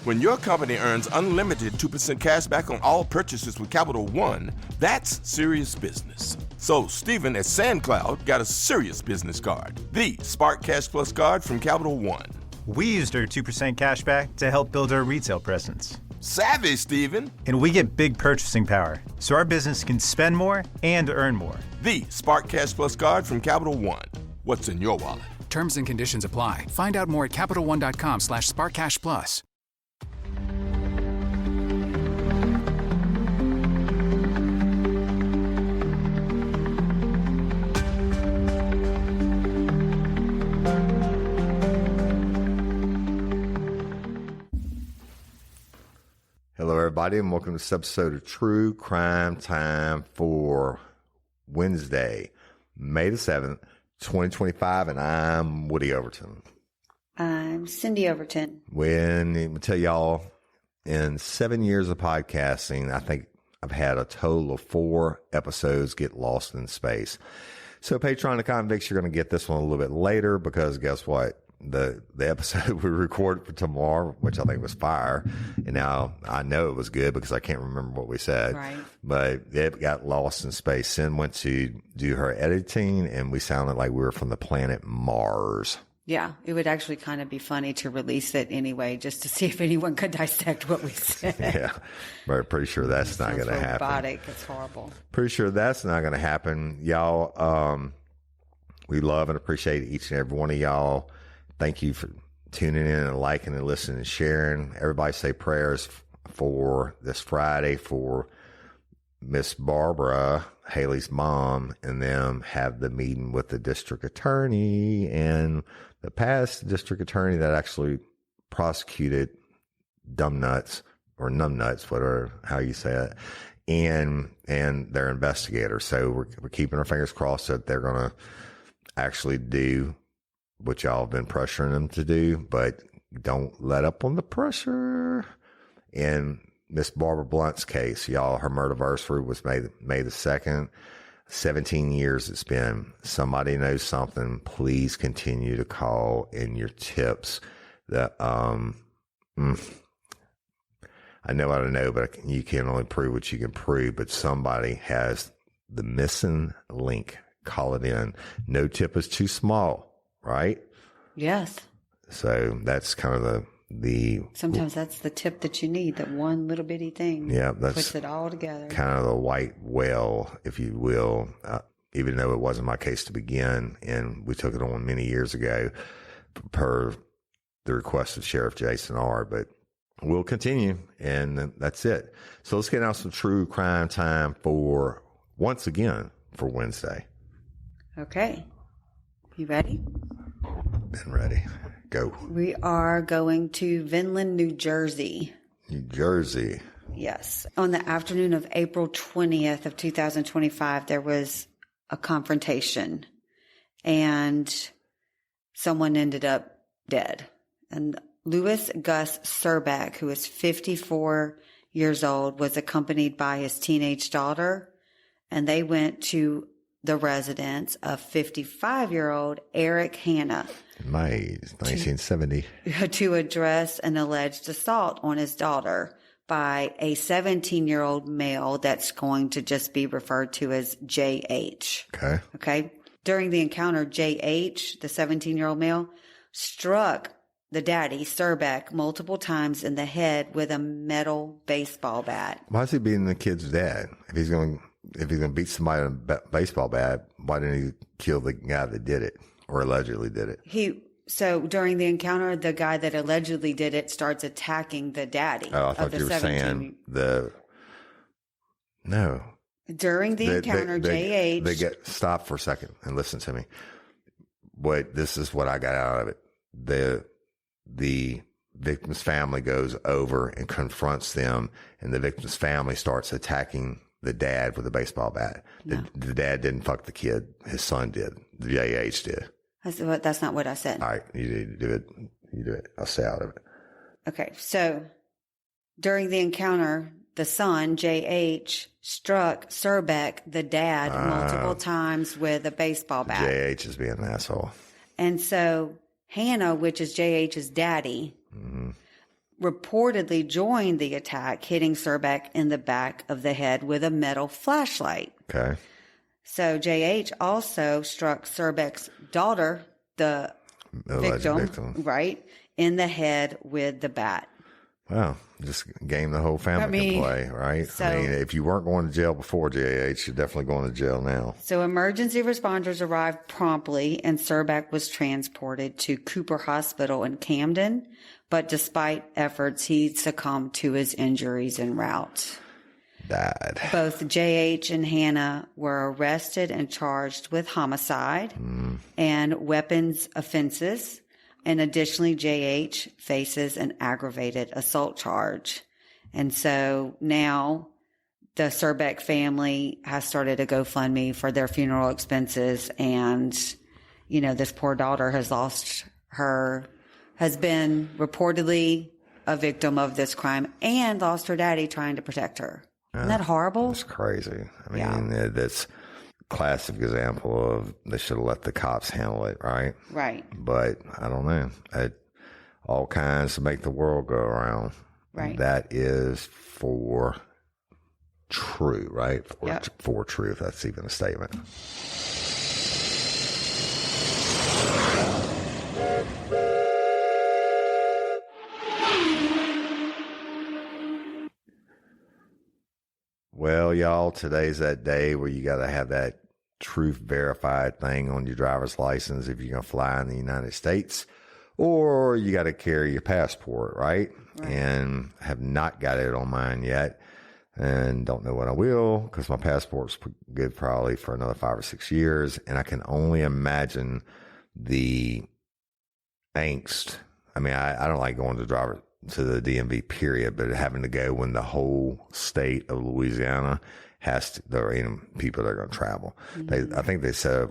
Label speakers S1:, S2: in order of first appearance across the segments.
S1: When your company earns unlimited 2% cash back on all purchases with Capital One, that's serious business. So Stephen at SandCloud got a serious business card, the Spark Cash Plus card from Capital One.
S2: We used our 2% cash back to help build our retail presence.
S1: Savvy, Stephen.
S2: And we get big purchasing power, so our business can spend more and earn more.
S1: The Spark Cash Plus card from Capital One. What's in your wallet?
S3: Terms and conditions apply. Find out more at CapitalOne.com/SparkCashPlus.
S4: Hello, everybody, and welcome to this episode of True Crime Time for Wednesday, May the 7th, 2025, and I'm Woody Overton.
S5: I'm Cyndi Overton.
S4: Let me tell y'all, in 7 years of podcasting, I think I've had a total of 4 episodes get lost in space. So Patreon to Convicts, you're going to get this one a little bit later because guess what? The episode we recorded for tomorrow, which I think was fire, and now I know it was good because I can't remember what we said.
S5: Right.
S4: But it got lost in space. Sin went to do her editing, and we sounded like we were from the planet Mars.
S5: Yeah, it would actually kind of be funny to release it anyway, just to see if anyone could dissect what we said.
S4: Yeah, but pretty sure that's not going to happen.
S5: Robotic, it's horrible.
S4: Pretty sure that's not going to happen, y'all. We love and appreciate each and every one of y'all. Thank you for tuning in and liking and listening and sharing. Everybody say prayers for this Friday for Miss Barbara, Haley's mom, and them have the meeting with the district attorney and the past district attorney that actually prosecuted numbnuts, whatever, how you say it, and their investigator. So we're keeping our fingers crossed that they're going to actually do what y'all have been pressuring them to do, but don't let up on the pressure. In Miss Barbara Blunt's case, y'all, her murderversary was May the 2nd. 17 years it's been. Somebody knows something. Please continue to call in your tips. That I know I don't know, but you can only prove what you can prove. But somebody has the missing link. Call it in. No tip is too small. Right?
S5: Yes.
S4: So that's kind of the
S5: sometimes that's the tip that you need, that one little bitty thing.
S4: Yeah, that's
S5: puts it all together.
S4: Kind of the white whale, if you will, even though it wasn't my case to begin, and we took it on many years ago per the request of Sheriff Jason R. But we'll continue, and that's it. So let's get out some true crime time for once again for Wednesday.
S5: Okay. You ready?
S4: Been ready. Go.
S5: We are going to Vinland, New Jersey.
S4: New Jersey.
S5: Yes. On the afternoon of April 20th of 2025, there was a confrontation and someone ended up dead. And Louis Gus Serback, who is 54 years old, was accompanied by his teenage daughter, and they went to the residence of 55-year-old Eric Hanna.
S4: May 1970.
S5: To address an alleged assault on his daughter by a 17-year-old male that's going to just be referred to as J.H. Okay. During the encounter, J.H., the 17-year-old male, struck the daddy, Serback, multiple times in the head with a metal baseball bat.
S4: Why is he being the kid's dad? If he's going to beat somebody with a baseball bat, why didn't he kill the guy that did it or allegedly did it?
S5: So during the encounter, the guy that allegedly did it starts attacking the daddy.
S4: Oh, I thought you were saying no.
S5: During the encounter, J.H.
S4: They stop for a second and listen to me. This is what I got out of it. The victim's family goes over and confronts them, and the victim's family starts attacking the dad with a baseball bat. No. The dad didn't fuck the kid. His son did. The J.H. did.
S5: That's not what I said.
S4: All right. You need to do it. You do it. I'll stay out of it.
S5: Okay. So during the encounter, the son, J.H., struck Serback, the dad, multiple times with a baseball bat.
S4: J.H. is being an asshole.
S5: And so Hannah, which is J.H.'s daddy, reportedly joined the attack, hitting Surbeck in the back of the head with a metal flashlight.
S4: Okay.
S5: So J.H. also struck Surbeck's daughter, the victim, right, in the head with the bat.
S4: Wow. Just a game the whole family can play, right?
S5: So,
S4: if you weren't going to jail before J.H., you're definitely going to jail now.
S5: So emergency responders arrived promptly, and Surbeck was transported to Cooper Hospital in Camden. But despite efforts, he succumbed to his injuries en route.
S4: Died.
S5: Both J.H. and Hannah were arrested and charged with homicide and weapons offenses. And additionally, J.H. faces an aggravated assault charge. And so now the Surbeck family has started a GoFundMe for their funeral expenses. And, you know, this poor daughter has been reportedly a victim of this crime and lost her daddy trying to protect her. Isn't that horrible?
S4: It's crazy. I mean, that's a classic example of they should have let the cops handle it, right?
S5: Right.
S4: But I don't know. All kinds to make the world go around.
S5: Right.
S4: That is for true, right? For truth. That's even a statement. Well, y'all, today's that day where you got to have that truth verified thing on your driver's license if you're going to fly in the United States, or you got to carry your passport, right? And have not got it on mine yet, and don't know when I will, because my passport's good probably for another 5 or 6 years, and I can only imagine the angst. I mean, I don't like going to the DMV period, but having to go when the whole state of Louisiana there are people that are going to travel. I think they said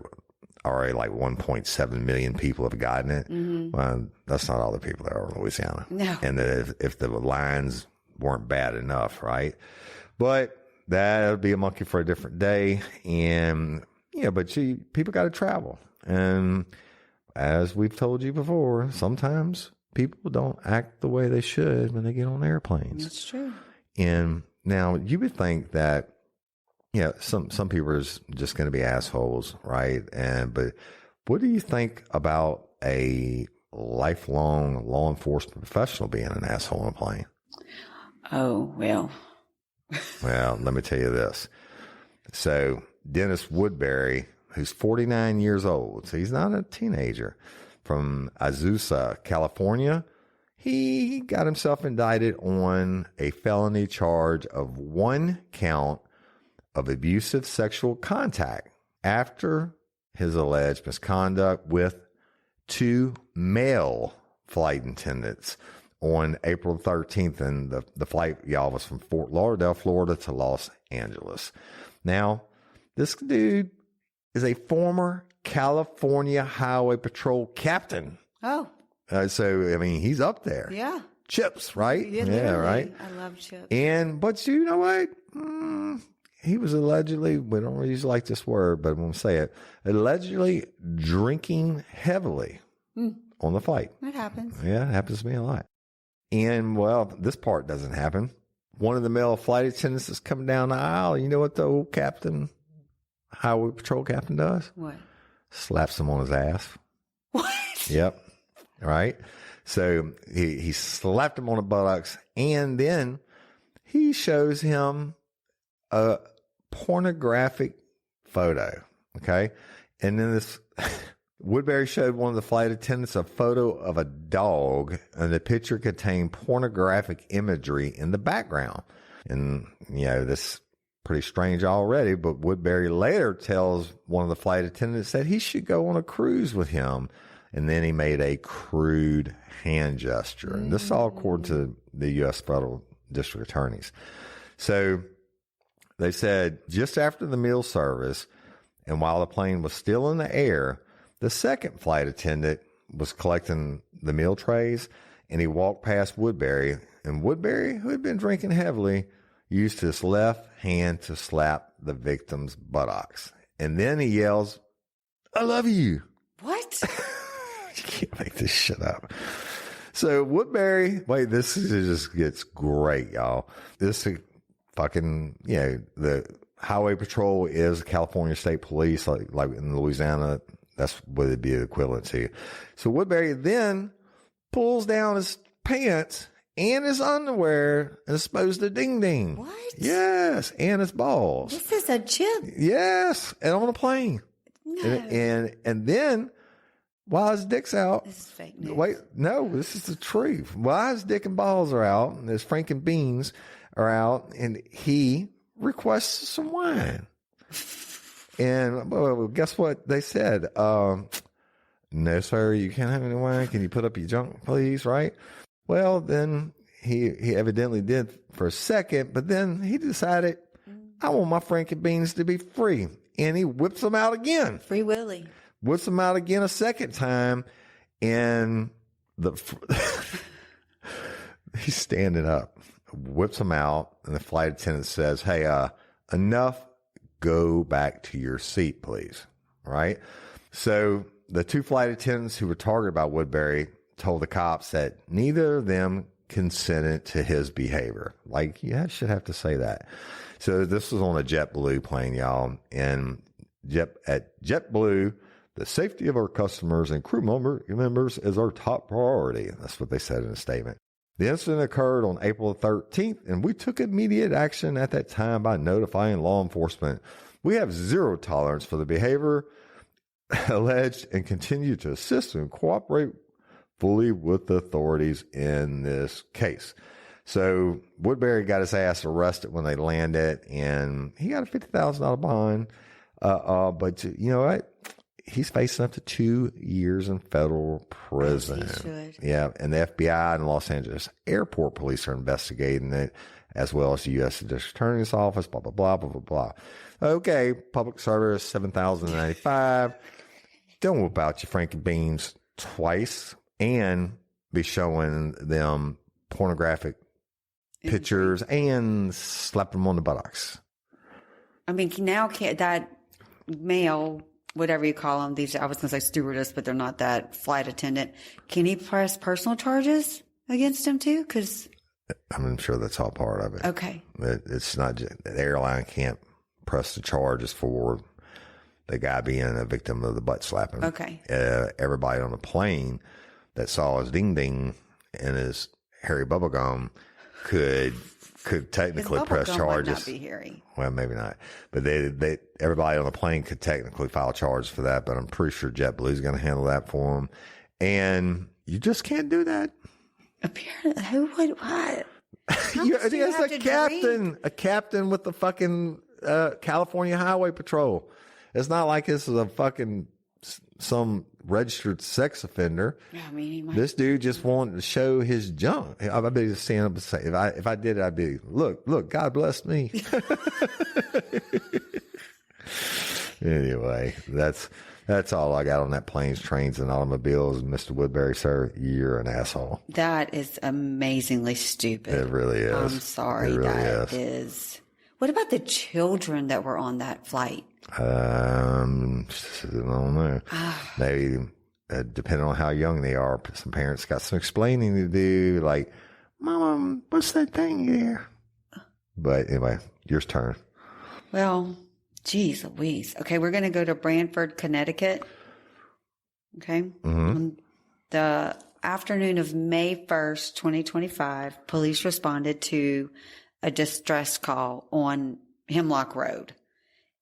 S4: already like 1.7 million people have gotten it. Well, that's not all the people that are in Louisiana. No. And if the lines weren't bad enough, right? But that'll be a monkey for a different day. And but people got to travel. And as we've told you before, sometimes people don't act the way they should when they get on airplanes.
S5: That's true.
S4: And now you would think that, some people are just going to be assholes, right? But what do you think about a lifelong law enforcement professional being an asshole on a plane?
S5: Oh, well.
S4: Well, let me tell you this. So Dennis Woodbury, who's 49 years old, so he's not a teenager, from Azusa, California, he got himself indicted on a felony charge of 1 count of abusive sexual contact after his alleged misconduct with 2 male flight attendants on April 13th. And the flight, y'all, was from Fort Lauderdale, Florida to Los Angeles. Now, this dude is a former California Highway Patrol captain. Oh. So, I mean, he's up there.
S5: Yeah.
S4: Chips, right?
S5: Yeah,
S4: right?
S5: I love chips.
S4: But you know what? He was allegedly, we don't usually like this word, but I'm going to say it, allegedly drinking heavily on the flight.
S5: It happens.
S4: Yeah, it happens to me a lot. And, well, this part doesn't happen. One of the male flight attendants is coming down the aisle. You know what the old highway patrol captain does?
S5: What?
S4: Slaps him on his ass.
S5: What?
S4: Yep. Right. So he slapped him on the buttocks, and then he shows him a pornographic photo. Okay. And then this Woodbury showed one of the flight attendants a photo of a dog, and the picture contained pornographic imagery in the background. And, this pretty strange already, but Woodbury later tells one of the flight attendants that he should go on a cruise with him. And then he made a crude hand gesture. And this is all according to the U.S. federal district attorneys. So they said just after the meal service, and while the plane was still in the air, the second flight attendant was collecting the meal trays, and he walked past Woodbury. And Woodbury, who had been drinking heavily, used his left hand to slap the victim's buttocks. And then he yells, "I love you."
S5: What?
S4: You can't make this shit up. So Woodbury, wait, this just gets great, y'all. This is fucking, the Highway Patrol is California State Police, like in Louisiana. That's what it'd be equivalent to. So Woodbury then pulls down his pants and his underwear and exposed a ding-ding.
S5: What?
S4: Yes, and his balls.
S5: This is a chip.
S4: Yes, and on a plane.
S5: No.
S4: And then while his dick's out.
S5: This is fake news.
S4: Wait, no, this is the truth. While his dick and balls are out, and his Franken beans are out, and he requests some wine. And well, guess what they said? No, sir, you can't have any wine. Can you put up your junk, please? Right? Well, then he evidently did for a second, but then he decided, I want my Franken beans to be free. And he whips them out again.
S5: Free Willy.
S4: Whips them out again a second time. And he's standing up, whips them out. And the flight attendant says, hey, enough. Go back to your seat, please. All right. So the two flight attendants who were targeted by Woodbury told the cops that neither of them consented to his behavior. Like, you should have to say that. So this was on a JetBlue plane, y'all. And at JetBlue, the safety of our customers and crew members is our top priority. That's what they said in a statement. The incident occurred on April 13th, and we took immediate action at that time by notifying law enforcement. We have zero tolerance for the behavior alleged and continue to assist and cooperate fully with the authorities in this case. So Woodbury got his ass arrested when they landed, and he got a $50,000 bond. But you know what? He's facing up to 2 years in federal prison.
S5: Yes, he should.
S4: Yeah, and the FBI and Los Angeles Airport Police are investigating it, as well as the U.S. District Attorney's Office, blah, blah, blah, blah, blah, blah. Okay, public service, $7,095. Don't whip out your Franken beans twice and be showing them pornographic pictures and slap them on the buttocks.
S5: I mean, now that male, whatever you call them, I was going to say stewardess, but they're not that, flight attendant, can he press personal charges against him too? Because
S4: I'm sure that's all part of it.
S5: Okay.
S4: It's not just, the airline can't press the charges for the guy being a victim of the butt slapping.
S5: Okay.
S4: Everybody on the plane that saw his ding ding and his hairy bubblegum could technically press charges.
S5: Might not be hairy.
S4: Well, maybe not, but everybody on the plane could technically file charges for that. But I'm pretty sure JetBlue's going to handle that for him, and you just can't do that.
S5: Apparently, who would what?
S4: It's a captain with the fucking California Highway Patrol. It's not like this is a fucking some registered sex offender.
S5: Yeah, I mean, he might.
S4: This dude just wanted to show his junk. I'd be just stand up and say, if I did it, I'd be, look, God bless me. Anyway, that's all I got on that planes, trains, and automobiles. Mr. Woodbury, sir, you're an asshole.
S5: That is amazingly stupid.
S4: It really is.
S5: I'm sorry.
S4: It really
S5: That is. What about the children that were on that flight?
S4: I don't know. Maybe depending on how young they are, some parents got some explaining to do. Like, Mama, what's that thing there? But anyway, your turn.
S5: Well, geez Louise. Okay, we're going to go to Branford, Connecticut. Okay.
S4: Mm-hmm.
S5: On the afternoon of May 1st, 2025, police responded to a distress call on Hemlock Road.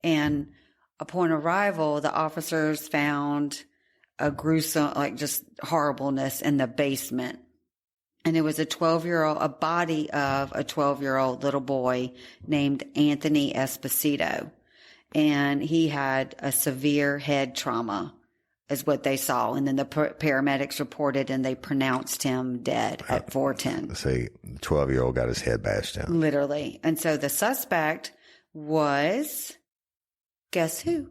S5: And upon arrival, the officers found a gruesome, just horribleness in the basement. And it was a body of a 12-year-old little boy named Anthony Esposito. And he had a severe head trauma is what they saw. And then the paramedics reported and they pronounced him dead at 4:10.
S4: See, the 12-year-old got his head bashed in.
S5: Literally. And so the suspect was, guess who?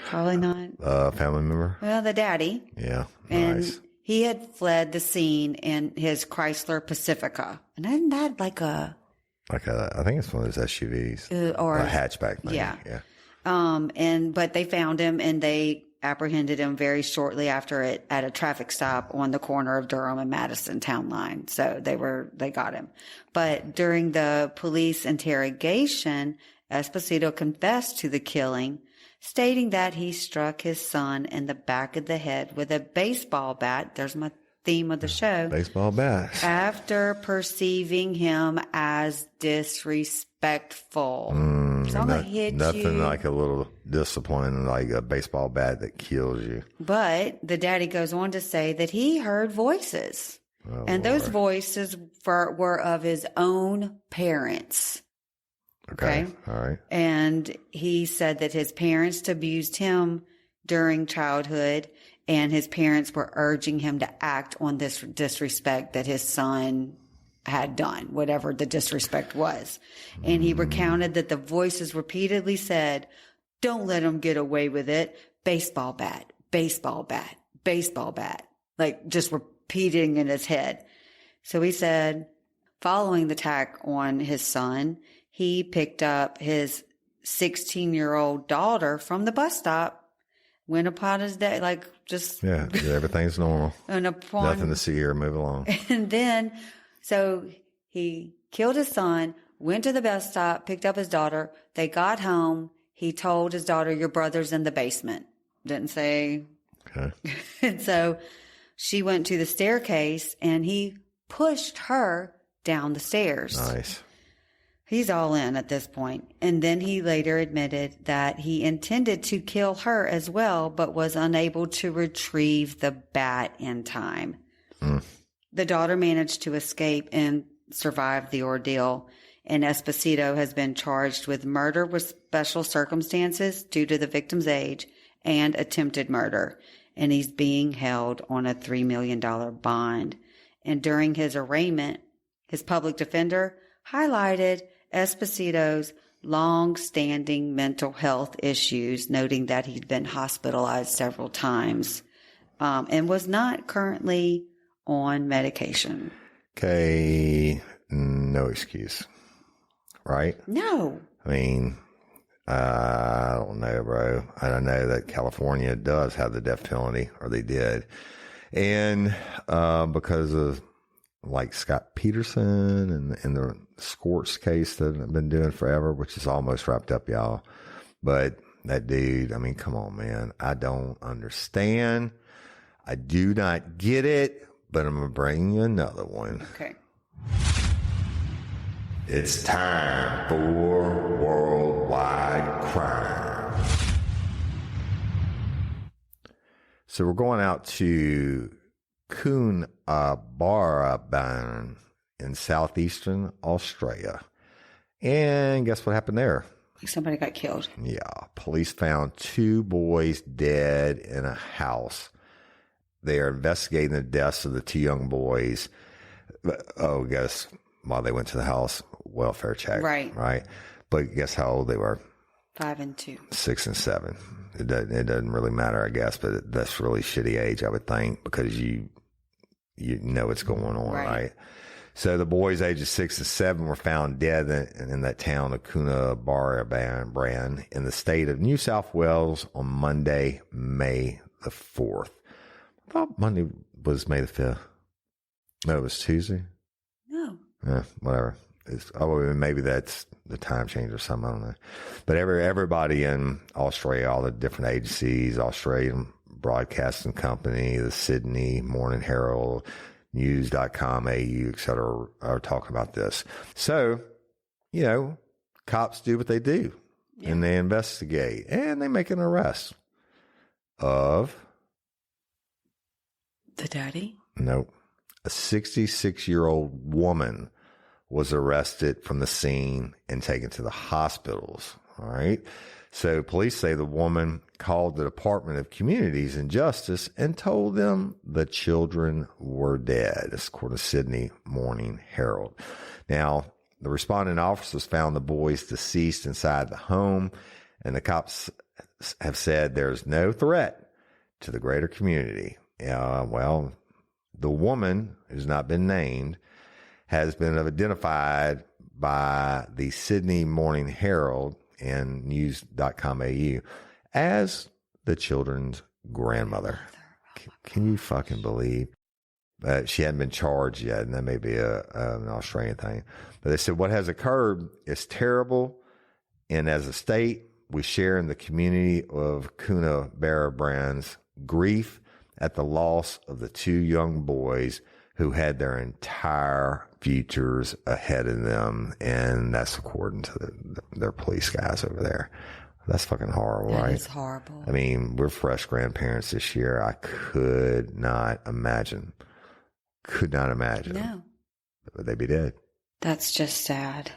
S5: Probably not.
S4: Family member?
S5: Well, the daddy.
S4: Yeah,
S5: and
S4: nice.
S5: He had fled the scene in his Chrysler Pacifica. And isn't that
S4: I think it's one of those SUVs.
S5: or
S4: a hatchback, maybe.
S5: Yeah. But they found him and they apprehended him very shortly after it at a traffic stop on the corner of Durham and Madison town line. So they got him. But during the police interrogation, Esposito confessed to the killing, stating that he struck his son in the back of the head with a baseball bat. There's my theme of the show.
S4: Baseball bat.
S5: After perceiving him as disrespectful. So I'm gonna hit
S4: Nothing
S5: you.
S4: like a little discipline, like a baseball bat that kills you.
S5: But the daddy goes on to say that he heard voices.
S4: Oh,
S5: and those
S4: Lord.
S5: voices were of his own parents.
S4: Okay. All right.
S5: And he said that his parents abused him during childhood, and his parents were urging him to act on this disrespect that his son had done, whatever the disrespect was. And he recounted that the voices repeatedly said, "Don't let him get away with it. Baseball bat, baseball bat, baseball bat." Like just repeating in his head. So he said, following the attack on his son, he picked up his 16-year-old daughter from the bus stop, went upon his day, like just.
S4: Yeah, everything's normal.
S5: And upon,
S4: Nothing to see here. Move along.
S5: And then, so he killed his son, went to the bus stop, picked up his daughter. They got home. He told his daughter, "Your brother's in the basement." Didn't say.
S4: Okay.
S5: And so she went to the staircase and he pushed her down the stairs.
S4: Nice.
S5: He's all in at this point. And then he later admitted that he intended to kill her as well, but was unable to retrieve the bat in time. The daughter managed to escape and survived the ordeal. And Esposito has been charged with murder with special circumstances due to the victim's age and attempted murder. And he's being held on a $3 million bond. And during his arraignment, his public defender highlighted Esposito's long-standing mental health issues, noting that he'd been hospitalized several times and was not currently on medication.
S4: Okay. No excuse. Right?
S5: No.
S4: I mean, I don't know, bro. I don't know that California does have the death penalty, or they did. And because of like C.H.I.P Peterson and the Scorch case that I've been doing forever, which is almost wrapped up, y'all. But that dude, I mean, come on, man. I don't understand. I do not get it, but I'm going to bring you another one.
S5: Okay.
S4: It's time for Worldwide Crime. So we're going out to Coonabarabran in southeastern Australia. And guess what happened there?
S5: Somebody got killed.
S4: Yeah. Police found 2 boys dead in a house. They are investigating the deaths of the 2 young boys. Oh, guess while they went to the house, welfare check. Right. But guess how old they were?
S5: 5 and 2.
S4: 6 and 7. It doesn't really matter, I guess, but that's really shitty age, I would think, because you know what's going on, right? So the boys ages 6 and 7 were found dead in that town of Coonabarabran in the state of New South Wales on Monday, May the 4th. I thought Monday was May the 5th. No, it was Tuesday.
S5: No.
S4: Yeah, whatever. Maybe that's the time change or something. I don't know. But everybody in Australia, all the different agencies, Australian Broadcasting Company, the Sydney Morning Herald, news.com.au, et cetera, are talking about this. So, cops do what they do, and they investigate, and they make an arrest of...
S5: The daddy?
S4: Nope. A 66-year-old woman was arrested from the scene and taken to the hospitals. All right. So police say the woman called the Department of Communities and Justice and told them the children were dead. That's according to Sydney Morning Herald. Now, the responding officers found the boys deceased inside the home, and the cops have said there's no threat to the greater community. The woman, who's not been named, has been identified by the Sydney Morning Herald and news.com.au as the children's grandmother. Can you fucking believe? She hadn't been charged yet, and that may be an Australian thing. But they said what has occurred is terrible, and as a state, we share in the community of Coonabarra Brand's grief at the loss of the 2 young boys who had their entire futures ahead of them, and that's according to their police guys over there. That's fucking horrible, right?
S5: It's horrible.
S4: I mean, we're fresh grandparents this year. I could not imagine.
S5: No.
S4: But they'd be dead.
S5: That's just sad.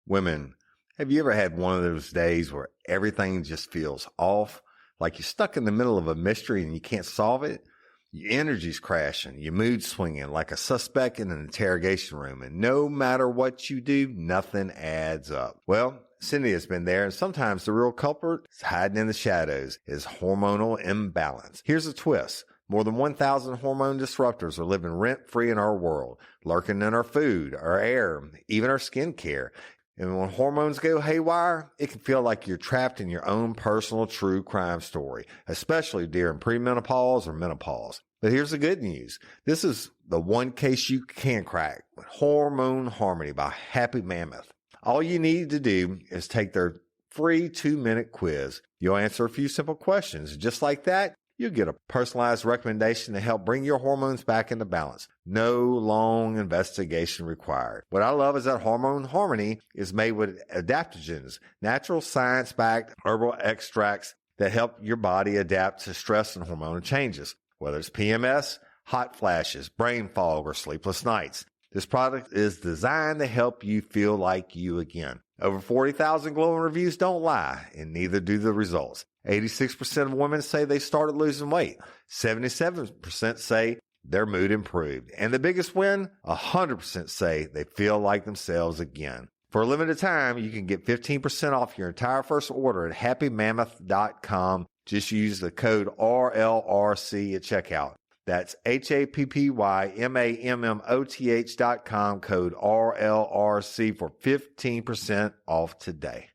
S4: Women, have you ever had one of those days where everything just feels off? Like you're stuck in the middle of a mystery and you can't solve it? Your energy's crashing, your mood's swinging like a suspect in an interrogation room. And no matter what you do, nothing adds up. Well, Cyndi has been there, and sometimes the real culprit is hiding in the shadows, is hormonal imbalance. Here's a twist. More than 1,000 hormone disruptors are living rent-free in our world, lurking in our food, our air, even our skincare. And when hormones go haywire, it can feel like you're trapped in your own personal true crime story, especially during premenopause or menopause. But here's the good news. This is the one case you can crack with Hormone Harmony by Happy Mammoth. All you need to do is take their free 2-minute quiz. You'll answer a few simple questions. Just like that, you'll get a personalized recommendation to help bring your hormones back into balance. No long investigation required. What I love is that Hormone Harmony is made with adaptogens, natural science-backed herbal extracts that help your body adapt to stress and hormonal changes. Whether it's PMS, hot flashes, brain fog, or sleepless nights, this product is designed to help you feel like you again. Over 40,000 glowing reviews don't lie, and neither do the results. 86% of women say they started losing weight. 77% say their mood improved. And the biggest win, 100% say they feel like themselves again. For a limited time, you can get 15% off your entire first order at happymammoth.com. Just use the code RLRC at checkout. That's HAPPYMAMMOTH.com, code RLRC for 15% off today.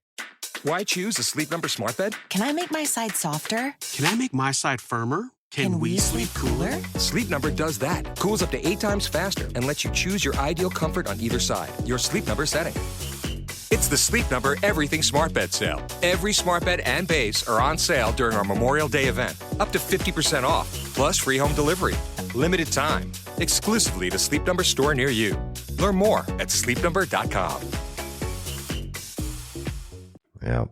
S3: Why choose a Sleep Number smart bed?
S6: Can I make my side softer?
S7: Can I make my side firmer?
S6: Can we sleep cooler?
S3: Sleep Number does that. Cools up to 8 times faster and lets you choose your ideal comfort on either side. Your Sleep Number setting. It's the Sleep Number Everything Smart Bed sale. Every smart bed and base are on sale during our Memorial Day event. Up to 50% off, plus free home delivery. Limited time. Exclusively to Sleep Number store near you. Learn more at sleepnumber.com.
S4: Yeah.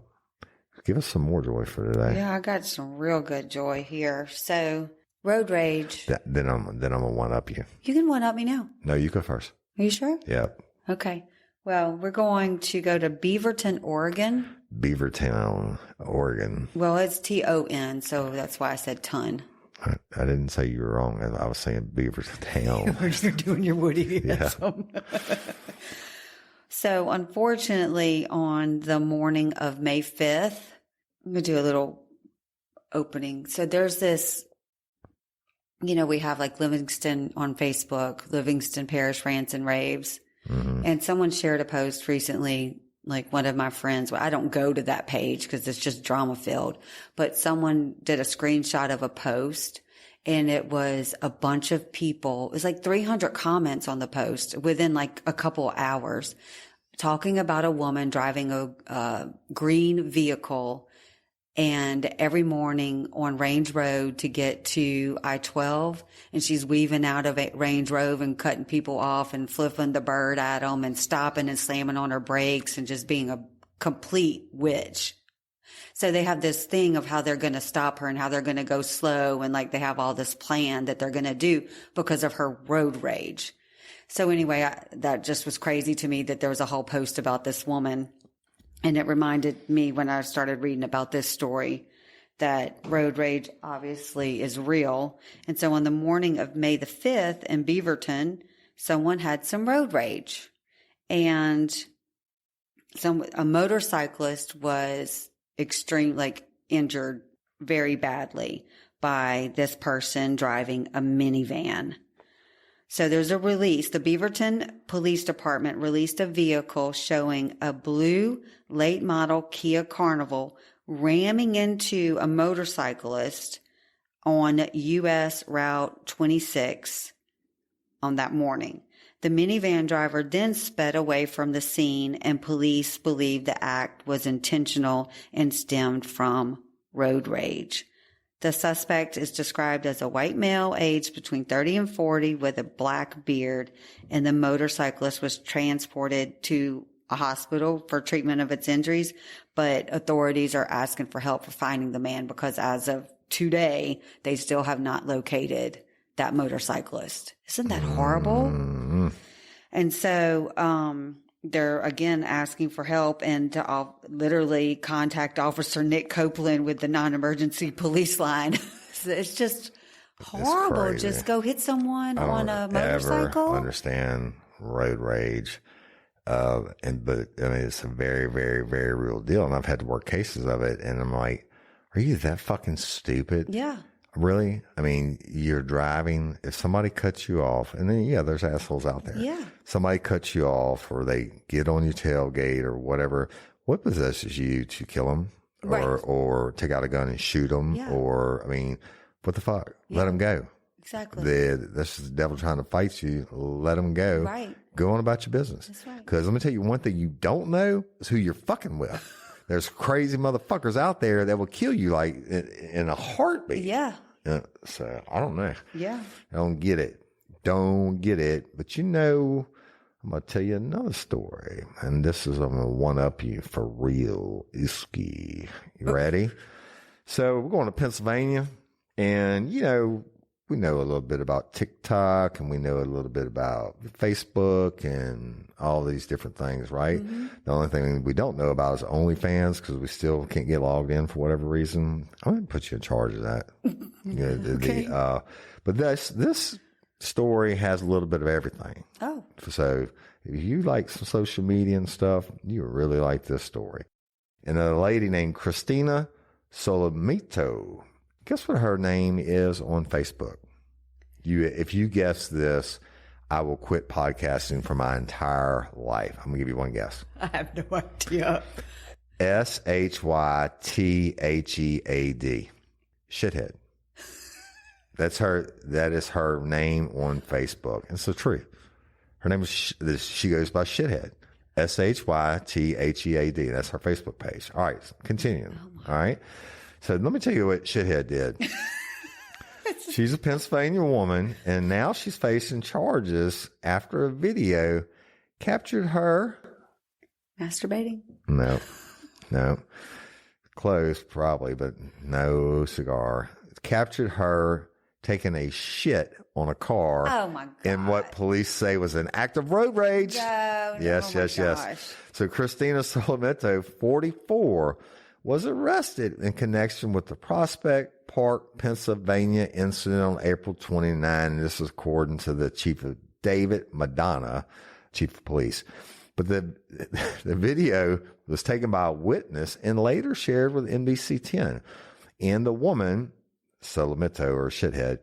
S4: Give us some more joy for today.
S5: Yeah, I got some real good joy here. So, road rage.
S4: Then I'm gonna one up you.
S5: You can one up me now.
S4: No, you go first.
S5: Are you sure?
S4: Yeah.
S5: Okay. Well, we're going to go to Beaverton, Oregon.
S4: Beaverton, Oregon.
S5: Well, it's Ton, so that's why I said ton.
S4: I didn't say you were wrong. I was saying Beaverton.
S5: You're doing your Woody.
S4: Yeah.
S5: So, unfortunately, on the morning of May 5th, I'm going to do a little opening. So, there's this, we have like Livingston on Facebook, Livingston Parish Rants and Raves. Mm-hmm. And someone shared a post recently, like one of my friends. Well, I don't go to that page because it's just drama filled, but someone did a screenshot of a post and it was a bunch of people. It was like 300 comments on the post within like a couple hours talking about a woman driving a green vehicle and every morning on Range Road to get to I-12, and she's weaving out of Range Road and cutting people off and flipping the bird at them and stopping and slamming on her brakes and just being a complete witch. So they have this thing of how they're going to stop her and how they're going to go slow, and like they have all this plan that they're going to do because of her road rage. So anyway, that just was crazy to me that there was a whole post about this woman. And it reminded me when I started reading about this story that road rage obviously is real. And so on the morning of May the 5th in Beaverton, someone had some road rage. And a motorcyclist was injured very badly by this person driving a minivan. So there's a release. The Beaverton Police Department released a vehicle showing a blue late model Kia Carnival ramming into a motorcyclist on U.S. Route 26 on that morning. The minivan driver then sped away from the scene, and police believe the act was intentional and stemmed from road rage. The suspect is described as a white male aged between 30 and 40 with a black beard, and the motorcyclist was transported to a hospital for treatment of its injuries, but authorities are asking for help for finding the man because as of today, they still have not located that motorcyclist. Isn't that horrible? Mm-hmm. And so, they're again asking for help and to literally contact Officer Nick Copeland with the non-emergency police line. It's just horrible. Just go hit someone on a motorcycle.
S4: I don't understand road rage. But I mean, it's a very, very, very real deal. And I've had to work cases of it. And I'm like, are you that fucking stupid?
S5: Yeah.
S4: Really? I mean, you're driving. If somebody cuts you off, and then, yeah, there's assholes out there.
S5: Yeah.
S4: Somebody cuts you off or they get on your tailgate or whatever. What possesses you to kill them or take out a gun and shoot them?
S5: Yeah.
S4: Or, I mean, what the fuck?
S5: Yeah.
S4: Let them go.
S5: Exactly.
S4: That's the devil trying to fight you. Let them go.
S5: Right.
S4: Go on about your business.
S5: That's right.
S4: Because let me tell you one thing you don't know is who you're fucking with. There's crazy motherfuckers out there that will kill you like in a heartbeat.
S5: Yeah.
S4: So I don't know.
S5: Yeah.
S4: I don't get it. But you know, I'm going to tell you another story. And this is, I'm going to one up you for real. Iski. You ready? So we're going to Pennsylvania. And, you know, we know a little bit about TikTok and we know a little bit about Facebook and all these different things, right? Mm-hmm. The only thing we don't know about is OnlyFan's because we still can't get logged in for whatever reason. I'm going to put you in charge of that.
S5: Okay.
S4: But this story has a little bit of everything.
S5: Oh.
S4: So if you like some social media and stuff, you really like this story. And a lady named Christina Solomito. Guess what her name is on Facebook? If you guess this, I will quit podcasting for my entire life. I'm going to give you one guess.
S5: I have no idea.
S4: SHYTHEAD. Shithead. That is her name on Facebook. It's the truth. Her name is, she goes by Shithead. SHYTHEAD. That's her Facebook page. All right. Continuing. All right. So let me tell you what Shithead did. She's a Pennsylvania woman, and now she's facing charges after a video captured her.
S5: Masturbating?
S4: No. Close, probably, but no cigar. Captured her taking a shit on a car.
S5: Oh, my God.
S4: In what police say was an act of road rage.
S5: No,
S4: yes. So Christina Solomito, 44, was arrested in connection with the Prospect Park, Pennsylvania incident on April 29. And this is according to the chief of David Madonna, chief of police. But the video was taken by a witness and later shared with NBC 10. And the woman, Solomito or Shithead,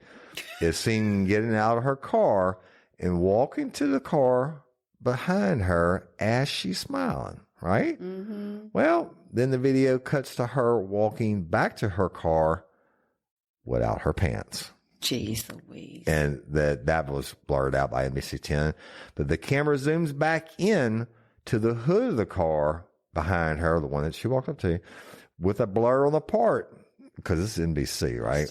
S4: is seen getting out of her car and walking to the car behind her as she's smiling, right? Mm-hmm. Well, then the video cuts to her walking back to her car without her pants.
S5: Jeez Louise.
S4: And that was blurred out by NBC 10. But the camera zooms back in to the hood of the car behind her, the one that she walked up to, with a blur on the part, because it's NBC, right?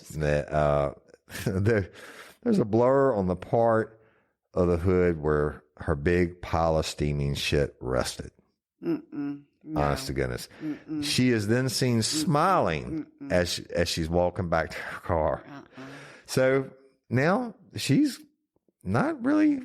S4: There's a blur on the part of the hood where her big pile of steaming shit rested. No. Honest to goodness. Mm-mm. She is then seen smiling as she's walking back to her car. So now she's not really,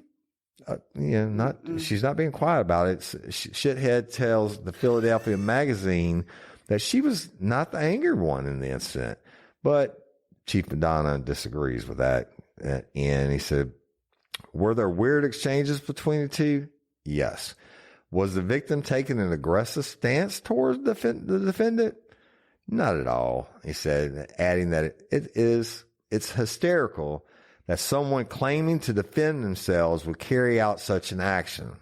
S4: she's not being quiet about it. Shithead tells the Philadelphia Magazine that she was not the angry one in the incident. But Chief Madonna disagrees with that. And he said, were there weird exchanges between the two? Yes. Was the victim taking an aggressive stance towards the defendant? Not at all, he said, adding that it's hysterical that someone claiming to defend themselves would carry out such an action,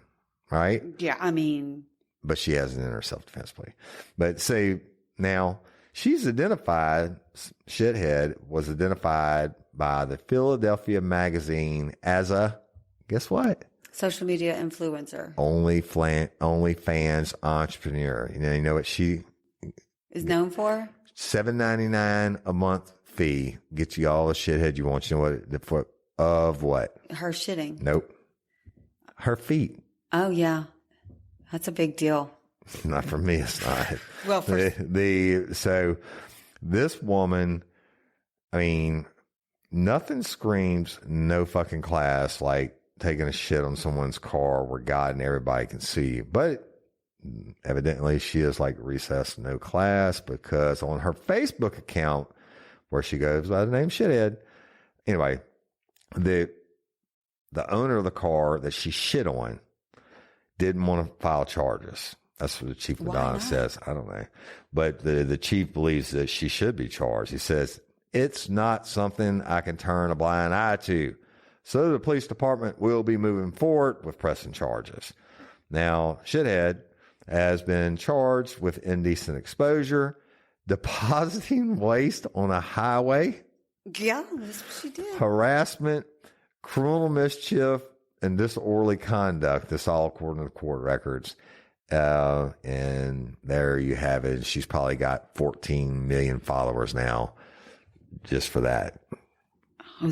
S4: right?
S5: Yeah, I mean.
S4: But she hasn't in her self-defense plea. But say now She's identified, shithead was identified by the Philadelphia Magazine as a, guess what?
S5: Social media influencer.
S4: OnlyFans entrepreneur. You know what she
S5: is known for?
S4: $7.99 a month fee gets you all the shithead you want. You know what? Of what? Her
S5: shitting.
S4: Nope. Her feet.
S5: Oh yeah, that's a big deal.
S4: Not for me, it's not.
S5: Well,
S4: so this woman, I mean, nothing screams no fucking class like taking a shit on someone's car where God and everybody can see you. But evidently she is like recess no class, because on her Facebook account, where she goes by the name Shithead, anyway, the owner of the car that she shit on didn't want to file charges. That's what the chief Madonna says. I don't know. But the chief believes that she should be charged. He says, it's not something I can turn a blind eye to. So the police department will be moving forward with pressing charges. Now, Shithead has been charged with indecent exposure, depositing waste on a highway.
S5: Yeah, that's what she did.
S4: Harassment, criminal mischief, and disorderly conduct. This all according to the court records. And there you have it. She's probably got 14 million followers now just for that.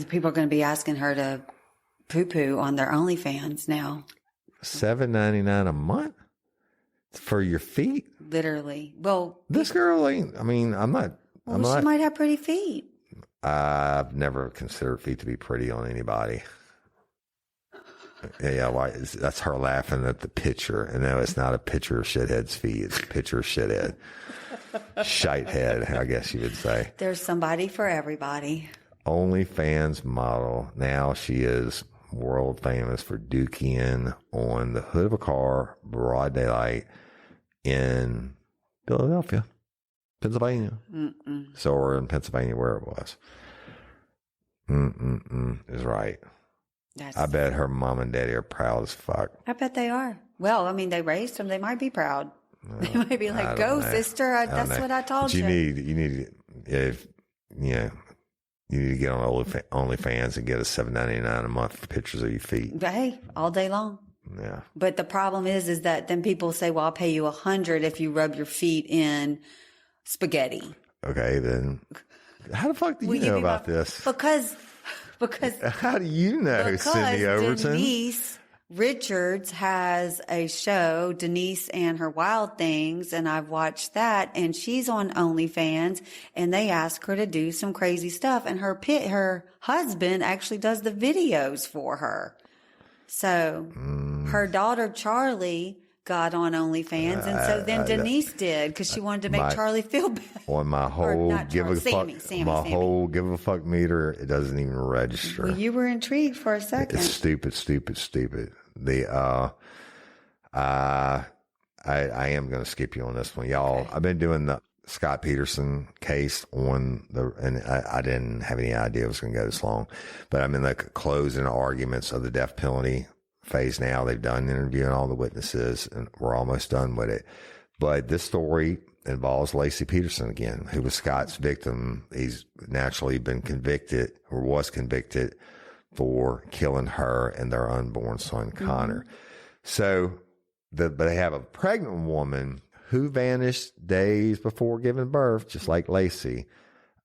S5: People are going to be asking her to poo-poo on their OnlyFans now.
S4: $7.99 a month for your feet?
S5: Literally. Well,
S4: this girl ain't, I mean, I'm not.
S5: She might have pretty feet.
S4: I've never considered feet to be pretty on anybody. Yeah, why? That's her laughing at the picture. And no, it's not a picture of Shithead's feet. It's a picture of Shithead. Shitehead, I guess you would say.
S5: There's somebody for everybody.
S4: OnlyFans model. Now she is world famous for dookie on the hood of a car, broad daylight, in Philadelphia, Pennsylvania. So we're in Pennsylvania where it was. Is right. I bet her mom and daddy are proud as fuck.
S5: I bet they are. Well, I mean, they raised them. They might be proud. They might be like, "Go, sister! That's what I told you."
S4: You need to get on OnlyFans and get a $7.99 a month for pictures of your feet.
S5: Hey, all day long.
S4: Yeah.
S5: But the problem is that then people say, "Well, I'll pay you $100 if you rub your feet in spaghetti."
S4: Okay, then how the fuck do you know about this?
S5: Because
S4: how do you know Cyndi Overton?
S5: Denise Richards has a show, Denise and Her Wild Things, and I've watched that, and she's on OnlyFans, and they ask her to do some crazy stuff, and her husband actually does the videos for her. So her daughter Charlie got on OnlyFans, and so then Denise did, because she wanted to make Charlie feel bad.
S4: On my whole whole give a fuck meter, it doesn't even register.
S5: Well, you were intrigued for a second.
S4: It's stupid. I am going to skip you on this one, y'all. Okay. I've been doing the C.H.I.P Peterson case and I didn't have any idea it was going to go this long, but I'm in the closing arguments of the death penalty phase now. They've done interviewing all the witnesses and we're almost done with it. But this story involves LacI Peterson again, who was Scott's victim. He's naturally been convicted or was convicted for killing her and their unborn son, Connor. So but they have a pregnant woman who vanished days before giving birth, just like Lacey.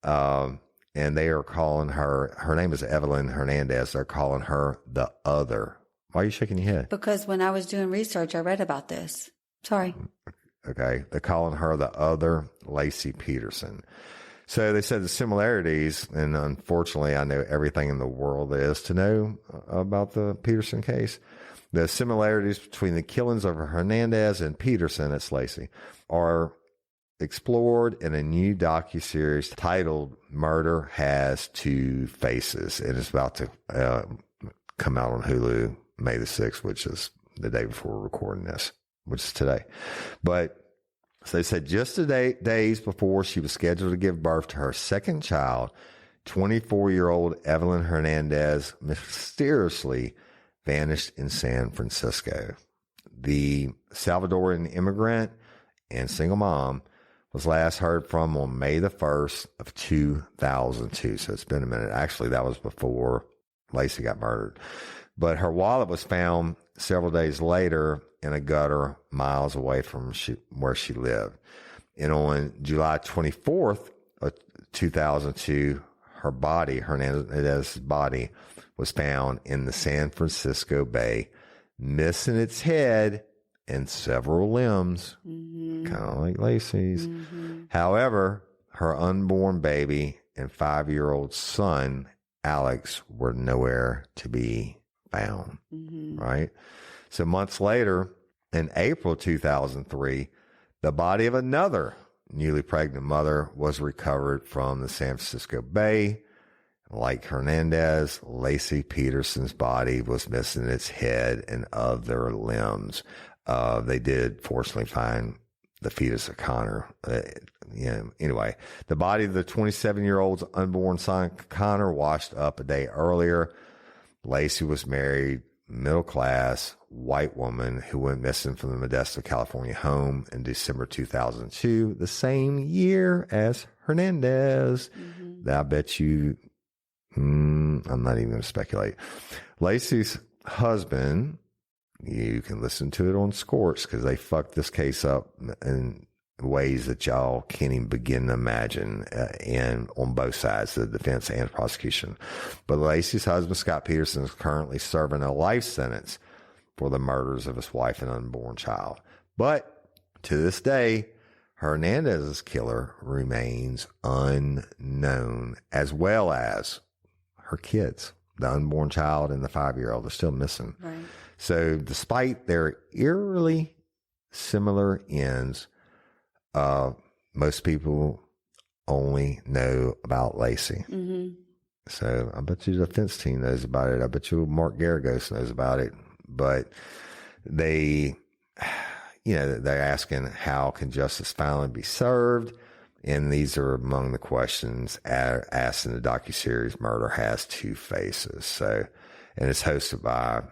S4: And they are calling her name is Evelyn Hernandez. They're calling her the other. Why are you shaking your head?
S5: Because when I was doing research, I read about this. Sorry.
S4: Okay. They're calling her the other LacI Peterson. So they said the similarities, and unfortunately I know everything in the world there is to know about the Peterson case. The similarities between the killings of Hernandez and Peterson, that's Lacey, are explored in a new docuseries titled Murder Has Two Faces. It is about to come out on Hulu May the 6th, which is the day before we're recording this, which is today. But so they said just days before she was scheduled to give birth to her second child, 24-year-old Evelyn Hernandez mysteriously vanished in San Francisco. The Salvadoran immigrant and single mom was last heard from on May the 1st of 2002. So it's been a minute. Actually, that was before Lacey got murdered. But her wallet was found several days later in a gutter miles away from where she lived. And on July 24th of 2002, her body, Hernandez's body, was found in the San Francisco Bay, missing its head and several limbs, kind of like Lacey's. However, her unborn baby and 5-year-old son, Alex, were nowhere to be found, right? So months later, in April 2003, the body of another newly pregnant mother was recovered from the San Francisco Bay. Like Hernandez, LacI Peterson's body was missing its head and other limbs. They did fortunately find the fetus of Connor. Anyway, the body of the 27-year-old's unborn son, Connor, washed up a day earlier. Lacey was married, middle class, white woman who went missing from the Modesto, California home in December 2002, the same year as Hernandez. I bet you, I'm not even going to speculate. Lacey's husband, you can listen to it on Scorch because they fucked this case up in ways that y'all can't even begin to imagine, and on both sides, the defense and prosecution. But Lacey's husband, Scott Peterson, is currently serving a life sentence for the murders of his wife and unborn child. But to this day, Hernandez's killer remains unknown, as well as her kids. The unborn child and the 5-year-old are still missing.
S5: Right.
S4: So despite their eerily similar ends, most people only know about Lacey. So I bet you the defense team knows about it. I bet you Mark Garagos knows about it. But they're asking, how can justice finally be served? And these are among the questions asked in the docuseries Murder Has Two Faces. So, and it's hosted by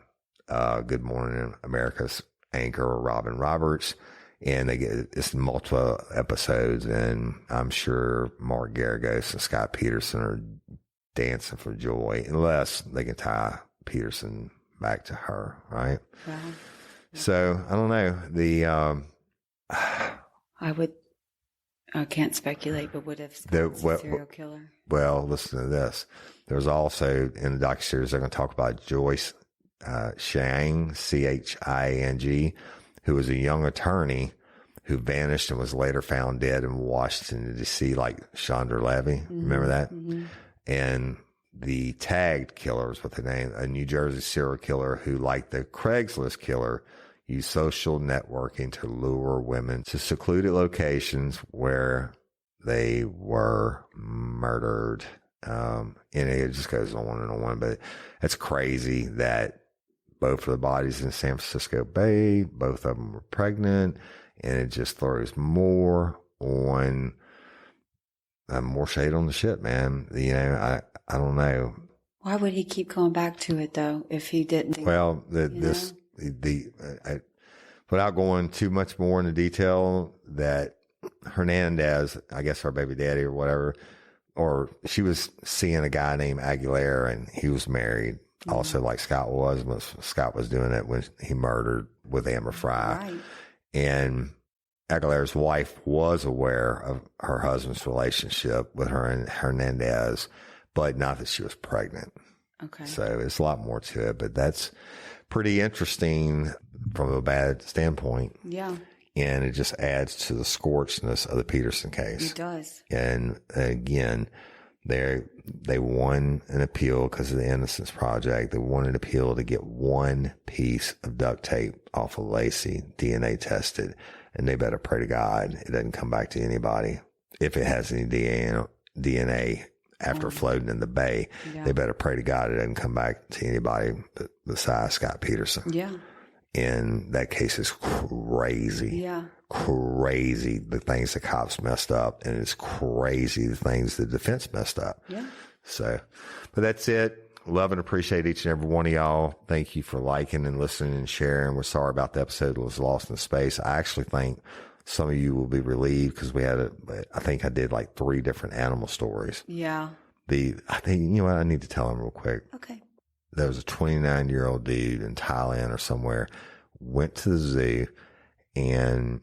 S4: Good Morning America's anchor Robin Roberts. And it's multiple episodes, and I'm sure Mark Garagos and Scott Peterson are dancing for joy, unless they can tie Peterson back to her, right?
S5: Wow.
S4: So I don't know.
S5: I can't speculate, but what if Scott's a serial killer?
S4: Well, listen to this. There's also in the docuseries they're going to talk about Joyce Chiang, Ching, who was a young attorney who vanished and was later found dead in Washington, D.C., like Chandra Levy. Remember that? And the tagged killer is what they named, a New Jersey serial killer who, like the Craigslist killer, used social networking to lure women to secluded locations where they were murdered. And it just goes on and on. But it's crazy that both of the bodies in San Francisco Bay, both of them were pregnant, and it just throws more shade on the shit, man. I don't know.
S5: Why would he keep going back to it though if he didn't?
S4: Well, without going too much more into detail, that Hernandez, I guess her baby daddy or whatever, or she was seeing a guy named Aguilera, and he was married. Also, like Scott was doing it when he murdered with Amber Fry.
S5: Right.
S4: And Aguilera's wife was aware of her husband's relationship with her and Hernandez, but not that she was pregnant.
S5: Okay.
S4: So it's a lot more to it, but that's pretty interesting from a bad standpoint.
S5: Yeah.
S4: And it just adds to the scorchness of the Peterson case.
S5: It does.
S4: And again, they won an appeal because of the Innocence Project. They won an appeal to get one piece of duct tape off of Lacey, DNA tested, and they better pray to God it doesn't come back to anybody. If it has any DNA after floating in the bay, they better pray to God it doesn't come back to anybody besides Scott Peterson.
S5: Yeah.
S4: And that case is crazy.
S5: Yeah.
S4: Crazy the things the cops messed up, and it's crazy the things the defense messed up.
S5: Yeah.
S4: So, but that's it. Love and appreciate each and every one of y'all. Thank you for liking and listening and sharing. We're sorry about the episode that was lost in space. I actually think Some of you will be relieved because I think I did like 3 different animal stories.
S5: Yeah.
S4: I think, you know what, I need to tell them real quick.
S5: Okay.
S4: There was a 29-year-old dude in Thailand or somewhere, went to the zoo, and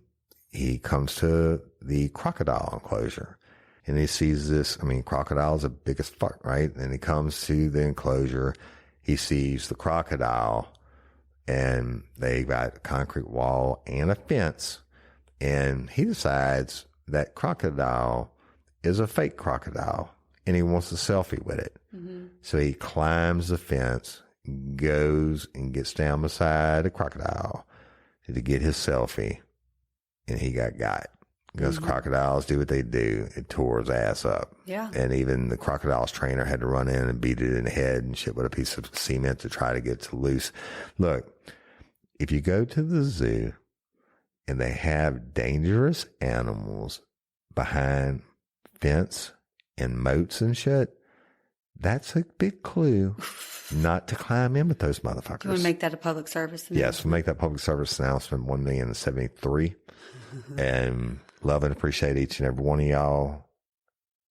S4: he comes to the crocodile enclosure. And he sees this, crocodiles are big as fuck, right? And he comes to the enclosure, he sees the crocodile, and they got a concrete wall and a fence. And he decides that crocodile is a fake crocodile, and he wants a selfie with it. Mm-hmm. So he climbs the fence, goes and gets down beside the crocodile to get his selfie, and he got. Because crocodiles do what they do. It tore his ass up.
S5: Yeah.
S4: And even the crocodile's trainer had to run in and beat it in the head and shit with a piece of cement to try to get it to loose. Look, if you go to the zoo and they have dangerous animals behind fence and moats and shit, that's a big clue not to climb in with those motherfuckers.
S5: Do you want to make that a public service announcement? Yes,
S4: we'll make that public service announcement 1,073. And love and appreciate each and every one of y'all.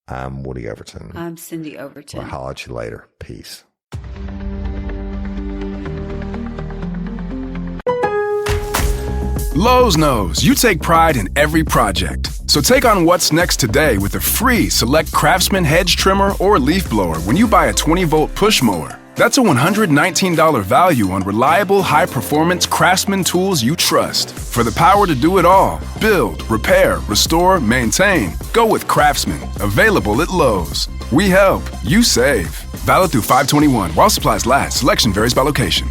S4: I'm Woody Overton.
S5: I'm Cyndi Overton.
S4: I'll holler at you later. Peace.
S8: Lowe's knows you take pride in every project. So take on what's next today with a free Select Craftsman hedge trimmer or leaf blower when you buy a 20-volt push mower. That's a $119 value on reliable, high-performance Craftsman tools you trust. For the power to do it all, build, repair, restore, maintain, go with Craftsman. Available at Lowe's. We help, you save. Valid through 5/21 while supplies last. Selection varies by location.